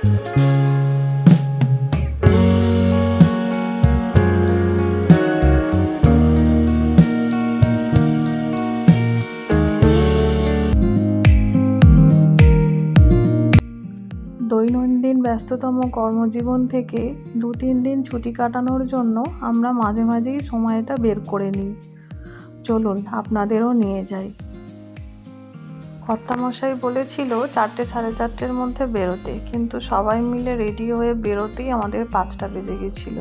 দৈনন্দিন ব্যস্ততম কর্মজীবন থেকে 2-3 দিন ছুটি কাটানোর জন্য আমরা মাঝে মাঝেই সময়টা বের করে নিই। চলুন আপনাদেরও নিয়ে যাই। কর্তামশাই বলেছিল 4টে সাড়ে 4টের মধ্যে বেরোতে, কিন্তু সবাই মিলে রেডি হয়ে বেরোতেই আমাদের 5টা বেজে গেছিল।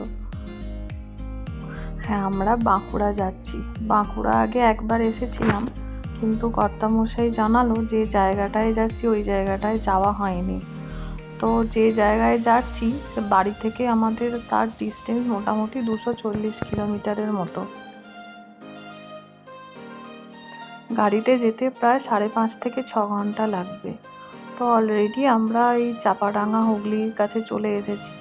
হ্যাঁ, আমরা বাঁকুড়া যাচ্ছি। বাঁকুড়া আগে একবার এসেছিলাম, কিন্তু কর্তামশাই জানালো যে জায়গাটায় যাচ্ছি ওই জায়গাটায় যাওয়া হয়নি। তো যে জায়গায় যাচ্ছি বাড়ি থেকে আমাদের তার ডিস্টেন্স মোটামুটি 240 কিলোমিটারের মতো। গাড়িতে যেতে প্রায় 5.5 থেকে 6 ঘন্টা লাগবে। তো অলরেডি আমরা এই চাপাডাঙ্গা হুগলির কাছে চলে এসেছি।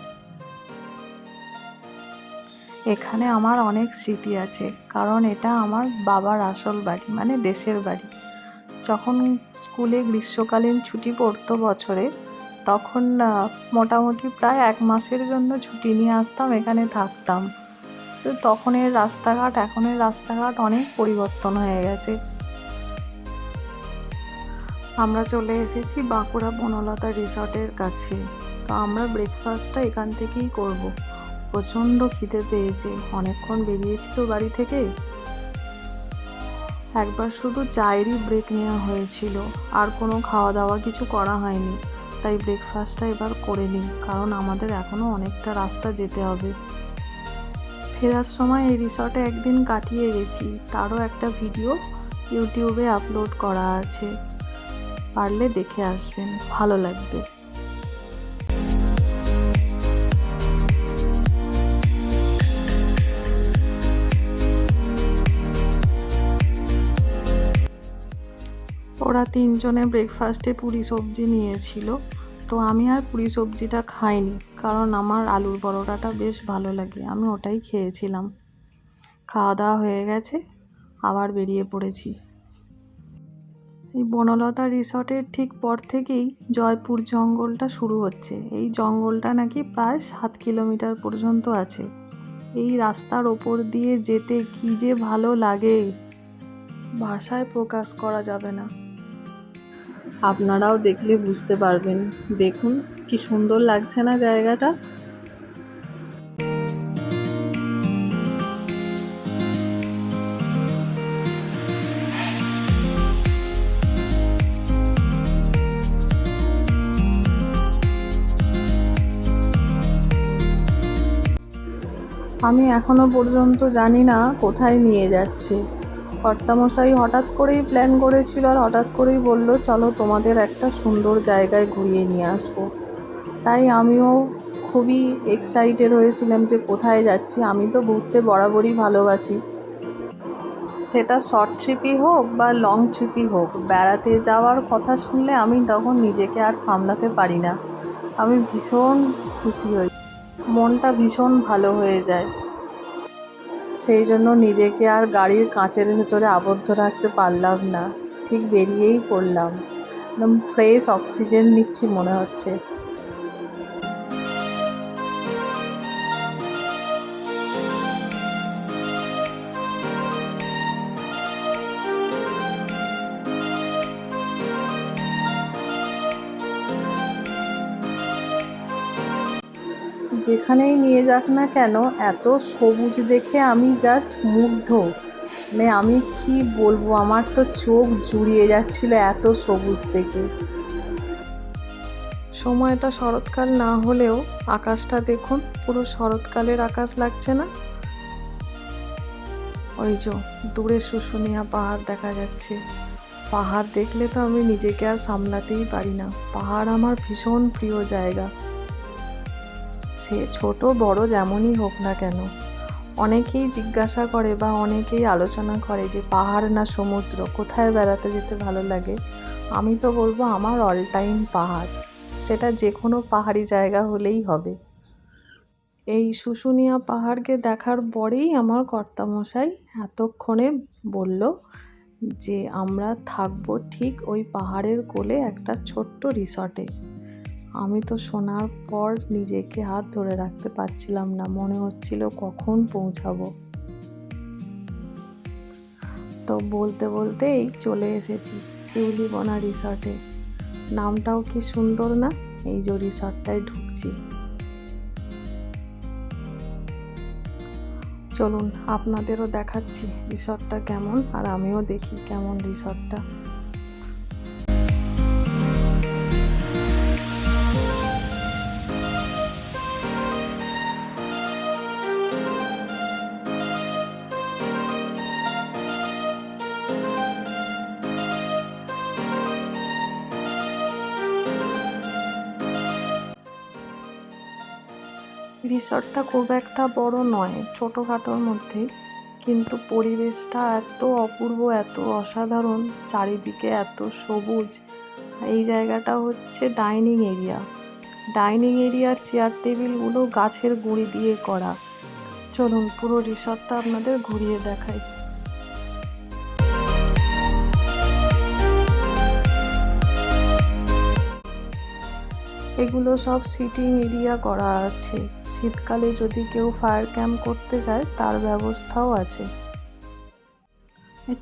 এখানে আমার অনেক স্মৃতি আছে, কারণ এটা আমার বাবার আসল বাড়ি, মানে দেশের বাড়ি। যখন স্কুলে গ্রীষ্মকালীন ছুটি পড়তো বছরে, তখন মোটামুটি প্রায় 1 মাসের জন্য ছুটি নিয়ে আসতাম, এখানে থাকতাম। তো তখনের রাস্তাঘাট এখনের রাস্তাঘাট অনেক পরিবর্তন হয়ে গেছে। আমরা চলে এসেছি বাঁকুড়া বনলতা রিসর্টের কাছে। তো আমরা ব্রেকফাস্টটা এখান থেকেই করব। প্রচণ্ড খিদে পেয়েছে, অনেকক্ষণ বেরিয়েছিল বাড়ি থেকে। একবার শুধু চায়েরই ব্রেক নেওয়া হয়েছিল, আর কোনো খাওয়া দাওয়া কিছু করা হয়নি। তাই ব্রেকফাস্টটা এবার করে নিই, কারণ আমাদের এখনও অনেকটা রাস্তা যেতে হবে। ফেরার সময় এই রিসর্টে একদিন কাটিয়ে গেছি, তারও একটা ভিডিও ইউটিউবে আপলোড করা আছে, পারলে দেখে আসবেন, ভালো লাগবে। ওরা 3 জনে ব্রেকফাস্টে পুরি সবজি নিয়েছিল। তো আমি আর পুরি সবজিটা খাইনি, কারণ আমার আলুর পরোটাটা বেশ ভালো লাগে, আমি ওটাই খেয়েছিলাম। খাওয়া দাওয়া হয়ে গেছে, আবার বেরিয়ে পড়েছি। এই বনলতা রিসর্টের ঠিক পর থেকেই জয়পুর জঙ্গলটা শুরু হচ্ছে। এই জঙ্গলটা নাকি প্রায় 7 কিলোমিটার পর্যন্ত আছে। এই রাস্তার ওপর দিয়ে যেতে কি যে ভালো লাগে, ভাষায় প্রকাশ করা যাবে না। আপনারাও দেখলে বুঝতে পারবেন। দেখুন কি সুন্দর লাগছে না জায়গাটা। আমি এখনো পর্যন্ত জানি না কোথায় নিয়ে যাচ্ছে। কর্তামশাই হঠাৎ করেই প্ল্যান করেছিল, আর হঠাৎ করেই বলল চলো তোমাদের একটা সুন্দর জায়গায় ঘুরিয়ে নিয়ে আসবো। তাই আমিও খুবই এক্সাইটেড হয়েছিলাম যে কোথায় যাচ্ছি। আমি তো ঘুরতে বরাবরই ভালোবাসি, সেটা শর্ট ট্রিপই হোক বা লং ট্রিপই হোক, বেড়াতে যাওয়ার কথা শুনলে আমি তখন নিজেকে আর সামলাতে পারি না। আমি ভীষণ খুশি হই, মনটা ভীষণ ভালো হয়ে যায়। সেই জন্য নিজেকে আর গাড়ির কাঁচের ভেতরে আবদ্ধ রাখতে পারলাম না, ঠিক বেরিয়েই পড়লাম। একদম ফ্রেশ অক্সিজেন নিচ্ছি মনে হচ্ছে। যেখানেই নিয়ে যাক না কেন, এত সবুজ দেখে আমি জাস্ট মুগ্ধ। মানে আমি কি বলবো, আমার তো চোখ জুড়িয়ে যাচ্ছিল এত সবুজ দেখে। সময়টা শরৎকাল না হলেও আকাশটা দেখুন, পুরো শরৎকালের আকাশ লাগছে না? ওই যে দূরে শুশুনিয়া পাহাড় দেখা যাচ্ছে। পাহাড় দেখলে তো আমি নিজেকে আর সামলাতেই পারি না। পাহাড় আমার ভীষণ প্রিয় জায়গা, সে ছোট বড় যেমনই হোক না কেন। অনেকেই জিজ্ঞাসা করে বা অনেকেই আলোচনা করে যে পাহাড় না সমুদ্র, কোথায় বেড়াতে যেতে ভালো লাগে। আমি তো বলবো আমার অল টাইম পাহাড়, সেটা যে কোনো পাহাড়ি জায়গা হলেই হবে। এই শুশুনিয়া পাহাড়কে দেখার পরেই আমার কর্তামশাই এতক্ষণে বলল যে আমরা থাকবো ঠিক ওই পাহাড়ের কোলে একটা ছোট্ট রিসর্টে। আমি তো শোনার পর নিজেকে আর ধরে রাখতে পারছিলাম না, মনে হচ্ছিল কখন পৌঁছাবো। তো বলতে বলতেই চলে এসেছি শিউলিবনা রিসর্টে। নামটাও কি সুন্দর না? এই যে রিসর্টটায় ঢুকছি। চলুন আপনাদেরও দেখাচ্ছি রিসর্টটা কেমন, আর আমিও দেখি কেমন রিসর্টটা। রিসর্টটা খুব একটা বড় নয়, ছোটোখাটোর মধ্যে, কিন্তু পরিবেশটা এত অপূর্ব, এত অসাধারণ, চারিদিকে এত সবুজ। এই জায়গাটা হচ্ছে ডাইনিং এরিয়া। ডাইনিং এরিয়ার চেয়ার টেবিলগুলো গাছের গুঁড়ি দিয়ে করা। চলুন পুরো রিসর্টটা আপনাদের ঘুরিয়ে দেখাই। এগুলো সব সিটিং এরিয়া করা আছে। শীতকালে যদি কেউ ফায়ার ক্যাম্প করতে যায় তার ব্যবস্থাও আছে।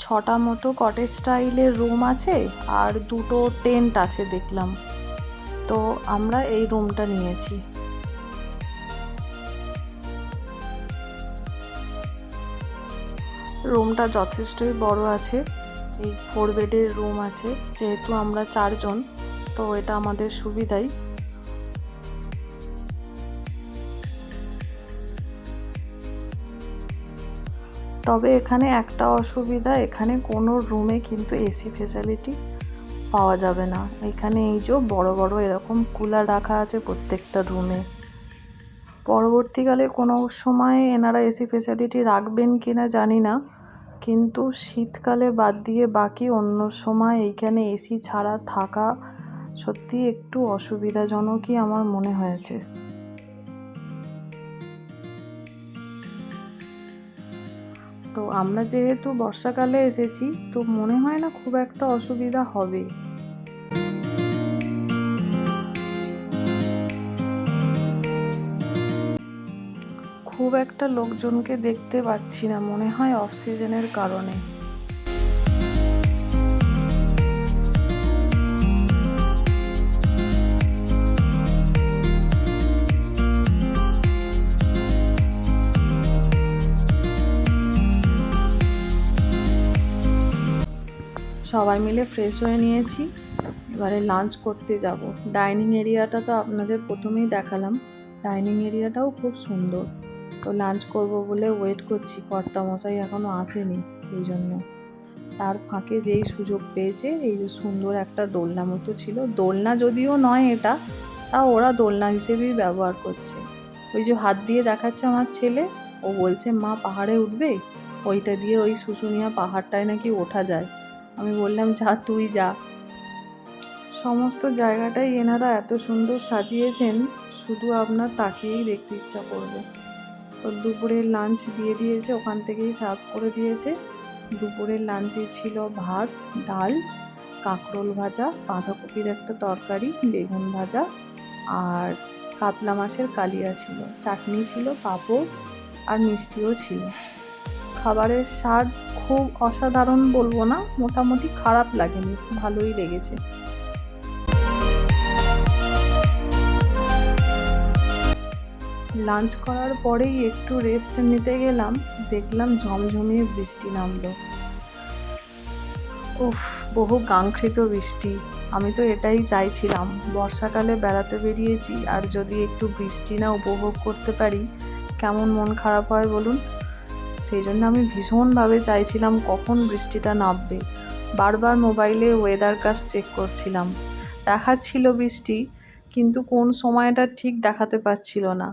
6টা মতো কটেজ স্টাইলের রুম আছে আর 2টো টেন্ট আছে দেখলাম। তো আমরা এই রুমটা নিয়েছি। রুমটা যথেষ্টই বড় আছে। এই 4 বেডের রুম আছে, যেহেতু আমরা 4 জন, তো এটা আমাদের সুবিধাই। তবে এখানে একটা অসুবিধা, এখানে কোনো রুমে কিন্তু এসি ফেসিলিটি পাওয়া যাবে না। এখানে এই যে বড় বড় এরকম কুলার রাখা আছে প্রত্যেকটা রুমে। পরবর্তীকালে কোনো সময় এনারা এসি ফেসিলিটি রাখবেন কিনা জানি না, কিন্তু শীতকালে বাদ দিয়ে বাকি অন্য সময় এইখানে এসি ছাড়া থাকা সত্যি একটু অসুবিধাজনকই আমার মনে হয়েছে। তো আমরা যেহেতু বর্ষাকালে এসেছি, তো মনে হয় না খুব একটা অসুবিধা হবে। খুব একটা লোকজনকে দেখতে পাচ্ছি না, মনে হয় অফ সিজনের কারণে। সবাই মিলে ফ্রেশ হয়ে নিয়েছি, এবারে লাঞ্চ করতে যাব। ডাইনিং এরিয়াটা তো আপনাদের প্রথমেই দেখালাম, ডাইনিং এরিয়াটাও খুব সুন্দর। তো লাঞ্চ করব বলে ওয়েট করছি, কর্তামশাই এখনও আসেনি, সেই জন্য। তার ফাঁকে যেই সুযোগ পেয়েছে, এই যে সুন্দর একটা দোলনা মতো ছিল, দোলনা যদিও নয় এটা, তা ওরা দোলনা হিসেবেই ব্যবহার করছে। ওই যে হাত দিয়ে দেখাচ্ছে আমার ছেলে, ও বলছে মা পাহাড়ে উঠবে, ওইটা দিয়ে ওই শুশুনিয়া পাহাড়টায় নাকি ওঠা যায়। আমি বললাম যা তুই যা। সমস্ত জায়গাটাই এনারা এত সুন্দর সাজিয়েছেন, শুধু আপনার তাকিয়েই দেখতে ইচ্ছা করবে। তো দুপুরের লাঞ্চ দিয়ে দিয়েছে, ওখান থেকেই সার্ভ করে দিয়েছে। দুপুরের লাঞ্চে ছিল ভাত, ডাল, কাঁকরোল ভাজা, বাঁধাকপির একটা তরকারি, বেগুন ভাজা, আর কাতলা মাছের কালিয়া ছিল, চাটনি ছিল, পাঁপড় আর মিষ্টিও ছিল। খাবারের স্বাদ খুব অসাধারণ বলবো না, মোটামুটি খারাপ লাগেনি, ভালোই লেগেছে। লাঞ্চ করার পরেই একটু রেস্ট নিতে গেলাম, দেখলাম ঝমঝমিয়ে বৃষ্টি নামলো। উফ, বহু কাঙ্ক্ষিত বৃষ্টি। আমি তো এটাই চাইছিলাম, বর্ষাকালে বেড়াতে বেরিয়েছি, আর যদি একটু বৃষ্টি না উপভোগ করতে পারি কেমন মন খারাপ হয় বলুন। সেই জন্য আমি ভীষণভাবে চাইছিলাম কখন বৃষ্টিটা নামবে। বারবার মোবাইলে ওয়েদার কাস্ট চেক করছিলাম, দেখাচ্ছিল বৃষ্টি, কিন্তু কোন সময়টা ঠিক দেখাতে পারছিল না।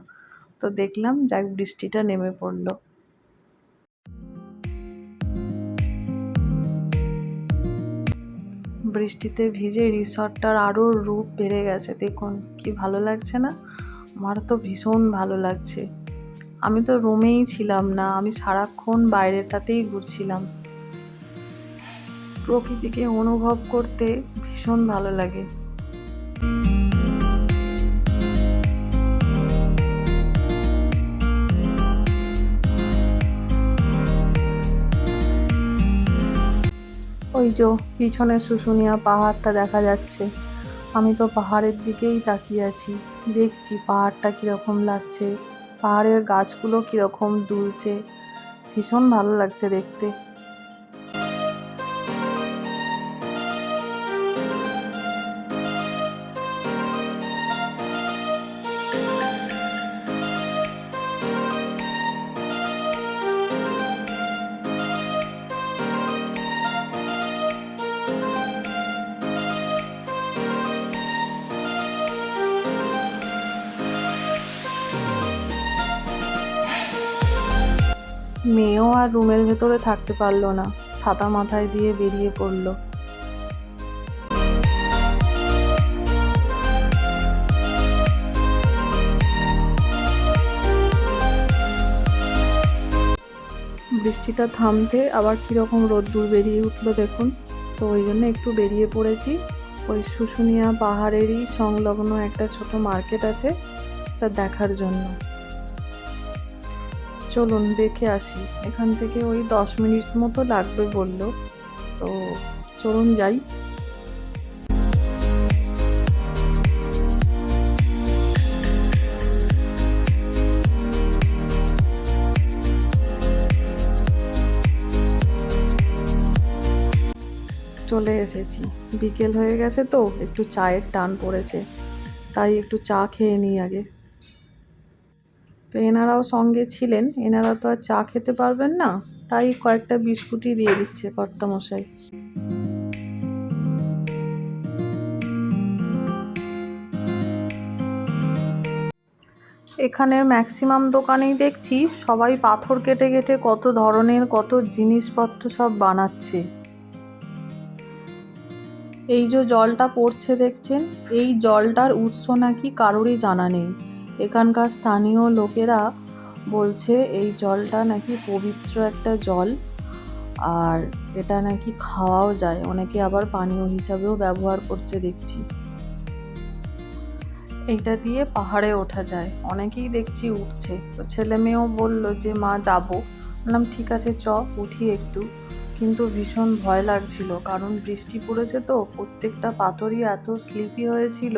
তো দেখলাম যাক বৃষ্টিটা নেমে পড়লো। বৃষ্টিতে ভিজে রিসর্টটার আরও রূপ বেড়ে গেছে, দেখুন কি ভালো লাগছে না? আমার তো ভীষণ ভালো লাগছে। আমি তো রুমেই ছিলাম না, আমি সারাক্ষণ বাইরেটাতেই ঘুরছিলাম। প্রকৃতিকে অনুভব করতে ভীষণ ভালো লাগে। ওই যে পিছনে শুশুনিয়া পাহাড়টা দেখা যাচ্ছে। আমি তো পাহাড়ের দিকেই তাকিয়ে আছি, দেখছি পাহাড়টা কীরকম লাগছে, পাহাড়ের গাছগুলো কীরকম দুলছে, ভীষণ ভালো লাগছে দেখতে। মেয়েও আর রুমের ভেতরে থাকতে পারলো না, ছাতা মাথায় দিয়ে বেরিয়ে পড়লো। বৃষ্টিটা থামতে আবার কীরকম রোদ্দুর বেরিয়ে উঠলো দেখুন। তো ওই জন্য একটু বেরিয়ে পড়েছি। ওই শুশুনিয়া পাহাড়েরই সংলগ্ন একটা ছোট মার্কেট আছে, এটা দেখার জন্য। চলুন দেখে আসি। এখান থেকে ওই 10 মিনিট মতো লাগবে বললো, তো চলুন যাই। চলে এসেছি, বিকেল হয়ে গেছে তো একটু চায়ের টান পড়েছে, তাই একটু চা খেয়ে নিই আগে। তো এনারাও সঙ্গে ছিলেন, এনারা তো আর চা খেতে পারবেন না, তাই কয়েকটা বিস্কুটই দিয়ে দিচ্ছে কর্তামশাই। এখানের ম্যাক্সিমাম দোকানেই দেখছি সবাই পাথর কেটে কেটে কত ধরনের কত জিনিসপত্র সব বানাচ্ছে। এই যে জলটা পড়ছে দেখছেন, এই জলটার উৎস নাকি কারোরই জানা নেই। এখানকার স্থানীয় লোকেরা বলছে এই জলটা নাকি পবিত্র একটা জল, আর এটা নাকি খাওয়াও যায়, অনেকে আবার পানীয় হিসাবেও ব্যবহার করছে দেখছি। এইটা দিয়ে পাহাড়ে ওঠা যায়, অনেকেই দেখছি উঠছে। তো ছেলে মেয়েও বললো যে মা যাবো, বললাম ঠিক আছে চ উঠি একটু। কিন্তু ভীষণ ভয় লাগছিল, কারণ বৃষ্টি পড়েছে তো প্রত্যেকটা পাথরই এত স্লিপি হয়েছিল।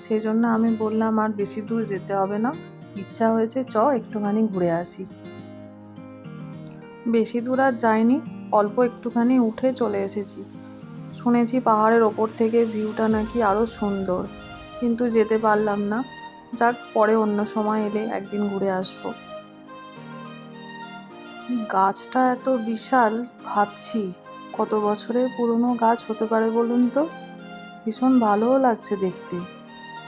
সেই জন্য আমি বললাম আর বেশি দূর যেতে হবে না, ইচ্ছা হয়েছে চ একটুখানি ঘুরে আসি। বেশি দূর আর যাইনি, অল্প একটুখানি উঠে চলে এসেছি। শুনেছি পাহাড়ের ওপর থেকে ভিউটা নাকি আরও সুন্দর, কিন্তু যেতে পারলাম না। যাক, পরে অন্য সময় এলে একদিন ঘুরে আসবো। গাছটা এত বিশাল, ভাবছি কত বছরের পুরনো গাছ হতে পারে বলুন তো। ভীষণ ভালোও লাগছে দেখতে।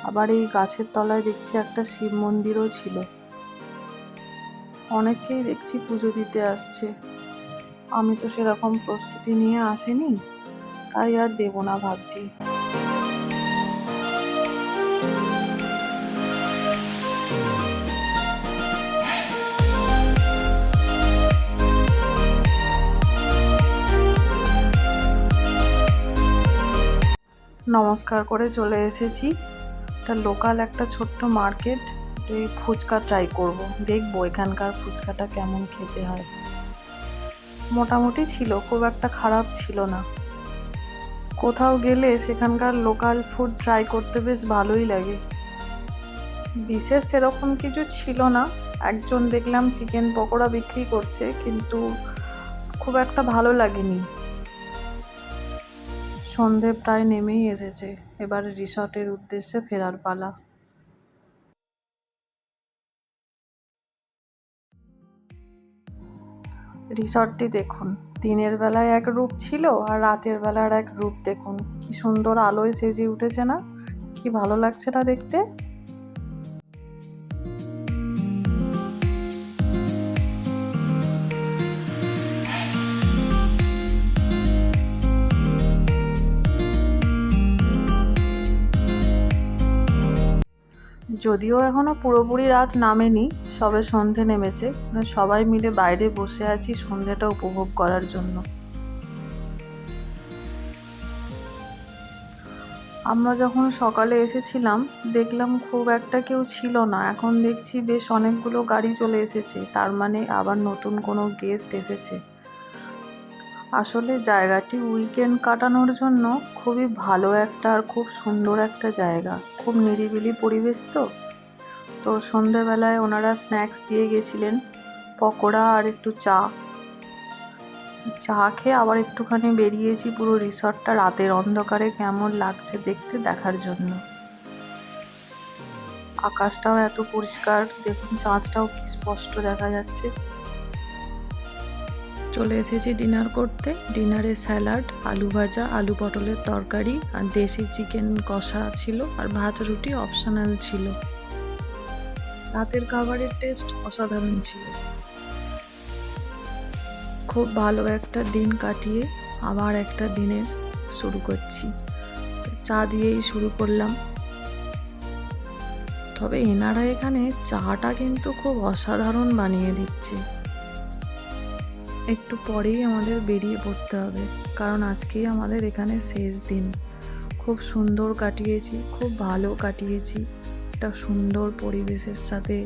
আবার এই গাছের তলায় দেখছি একটা শিব মন্দিরও ছিল। অনেকেই দেখছি পুজো দিতে আসছে। আমি তো সেরকম প্রস্তুতি নিয়ে আসিনি, তাই আর দেবো না ভাবছি। নমস্কার করে চলে এসেছি। এটা লোকাল একটা ছোট্ট মার্কেট, এই ফুচকা ট্রাই করব, দেখবো এখানকার ফুচকাটা কেমন খেতে হয়। মোটামুটি ছিল, খুব একটা খারাপ ছিল না। কোথাও গেলে সেখানকার লোকাল ফুড ট্রাই করতে বেশ ভালোই লাগে। বিশেষ সেরকম কিছু ছিল না, একজন দেখলাম চিকেন পকোড়া বিক্রি করছে, কিন্তু খুব একটা ভালো লাগেনি। সন্ধে প্রায় নেমেই এসেছে, এবার রিসর্টের উদ্দেশ্যে ফেরার পালা। রিসর্টটি দেখুন, দিনের বেলায় এক রূপ ছিল আর রাতের বেলার এক রূপ দেখুন, কি সুন্দর আলোয় সেজে উঠেছে না, কি ভালো লাগছে না দেখতে। যদিও এখনো পুরোপুরি রাত নামেনি, সবে সন্ধে নেমেছে, সবাই মিলে বাইরে বসে আছি সন্ধেটা উপভোগ করার জন্য। আমরা যখন সকালে এসেছিলাম দেখলাম খুব একটা কেউ ছিল না, এখন দেখছি বেশ অনেকগুলো গাড়ি চলে এসেছে, তার মানে আবার নতুন কোনো গেস্ট এসেছে। আসলে জায়গাটি উইকেন্ড কাটানোর জন্য খুবই ভালো একটা আর খুব সুন্দর একটা জায়গা, খুব নিরিবিলি পরিবেশ। তো সন্ধেবেলায় ওনারা স্ন্যাক্স দিয়ে গেছিলেন, পকোড়া আর একটু চা খেয়ে আবার একটুখানি বেরিয়েছি পুরো রিসর্টটা রাতের অন্ধকারে কেমন লাগছে দেখতে, দেখার জন্য। আকাশটাও এত পরিষ্কার, দেখুন চাঁদটাও কি স্পষ্ট দেখা যাচ্ছে। চলে এসেছি ডিনার করতে। ডিনারে স্যালাড, আলু ভাজা, আলু পটলের তরকারি আর দেশি চিকেন কষা ছিল, আর ভাত রুটি অপশনাল ছিল। রাতের খাবারের টেস্ট অসাধারণ ছিল। খুব ভালো একটা দিন কাটিয়ে আবার একটা দিনের শুরু করছি। চা দিয়েই শুরু করলাম। তবে এনারা এখানে চাটা কিন্তু খুব অসাধারণ বানিয়ে দিচ্ছে। একটু পরেই আমাদের বেরিয়ে পড়তে হবে, কারণ আজকেই আমাদের এখানে শেষ দিন। খুব সুন্দর কাটিয়েছি, খুব ভালো কাটিয়েছি। একটা সুন্দর পরিবেশের সাথে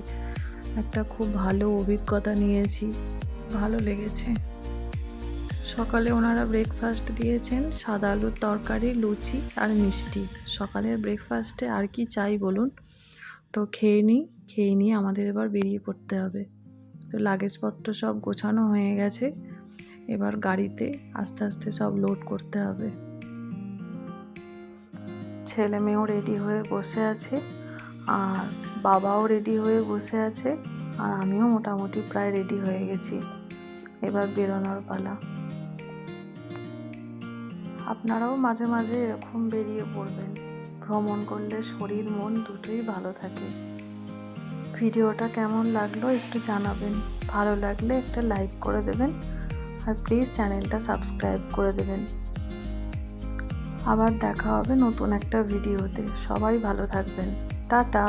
একটা খুব ভালো অভিজ্ঞতা নিয়েছি, ভালো লেগেছে। সকালে ওনারা ব্রেকফাস্ট দিয়েছেন, সাদা আলুর তরকারি, লুচি আর মিষ্টি। সকালের ব্রেকফাস্টে আর কি চাই বলুন। তো খেয়ে নিয়ে আমাদের এবার বেরিয়ে পড়তে হবে। তো লাগেজপত্র সব গোছানো হয়ে গেছে, এবার গাড়িতে আস্তে আস্তে সব লোড করতে হবে। ছেলে মেয়েও রেডি হয়ে বসে আছে, আর বাবাও রেডি হয়ে বসে আছে, আর আমিও মোটামুটি প্রায় রেডি হয়ে গেছি। এবার বেরোনোর পালা। আপনারাও মাঝে মাঝে এরকম বেরিয়ে পড়বেন। ভ্রমণ করলে শরীর মন দুটোই ভালো থাকে। ভিডিওটা কেমন লাগলো একটু জানাবেন। ভালো লাগলে একটা লাইক করে দেবেন, আর প্লিজ চ্যানেলটা সাবস্ক্রাইব করে দেবেন। আবার দেখা হবে নতুন একটা ভিডিওতে। সবাই ভালো থাকবেন। টাটা।